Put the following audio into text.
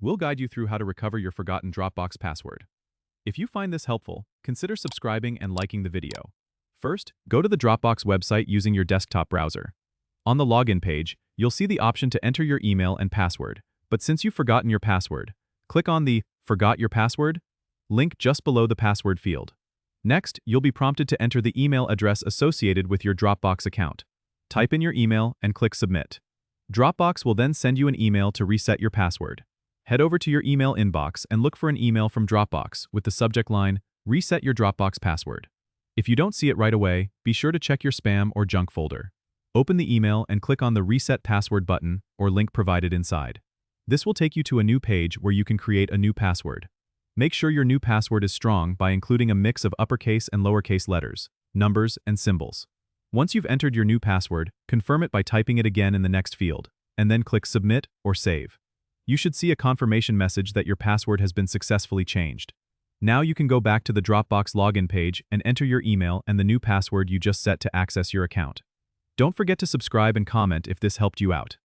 We'll guide you through how to recover your forgotten Dropbox password. If you find this helpful, consider subscribing and liking the video. First, go to the Dropbox website using your desktop browser. On the login page, you'll see the option to enter your email and password, but since you've forgotten your password, click on the Forgot Your Password link just below the password field. Next, you'll be prompted to enter the email address associated with your Dropbox account. Type in your email and click Submit. Dropbox will then send you an email to reset your password. Head over to your email inbox and look for an email from Dropbox with the subject line, Reset Your Dropbox Password. If you don't see it right away, be sure to check your spam or junk folder. Open the email and click on the Reset Password button or link provided inside. This will take you to a new page where you can create a new password. Make sure your new password is strong by including a mix of uppercase and lowercase letters, numbers, and symbols. Once you've entered your new password, confirm it by typing it again in the next field, and then click Submit or Save. You should see a confirmation message that your password has been successfully changed. Now you can go back to the Dropbox login page and enter your email and the new password you just set to access your account. Don't forget to subscribe and comment if this helped you out.